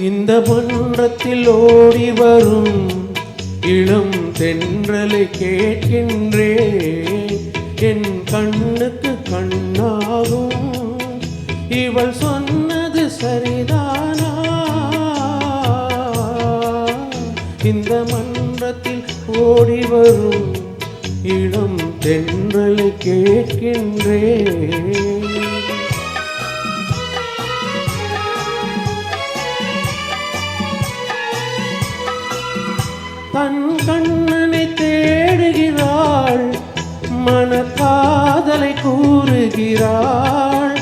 இந்த மன்றத்தில் ஓடி வரும் இளம் தென்றலை கேட்கின்றேன். என் கண்ணுக்கு கண்ணாகும் இவள் சொன்னது சரிதானா? இந்த மன்றத்தில் ஓடி வரும் இளம் தென்றலை கேட்கின்றேன். தன் கண்ணனை தேடுகிறாள், மனக்காதலை கூறுகிறாள்.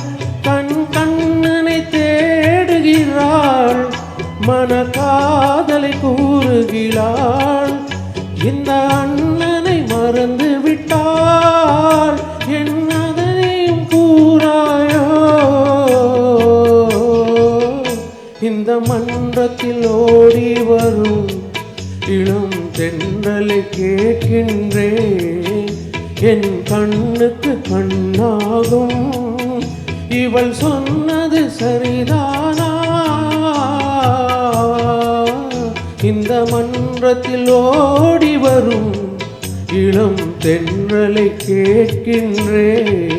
தன் கண்ணனை தேடுகிறாள், மனக்காதலை கூறுகிறாள். இந்த அண்ணனை மறந்து விட்டாள், என்னதையும் கூறாயோ? இந்த மன்றத்தில் ஓடி வரும் இளம் தென்றலை கேட்கின்றேன். என் கண்ணுக்கு கண்ணாகும் இவள் சொன்னது சரிதானா? இந்த மன்றத்தில் ஓடி வரும் இளம் தென்றலை கேட்கின்றேன்.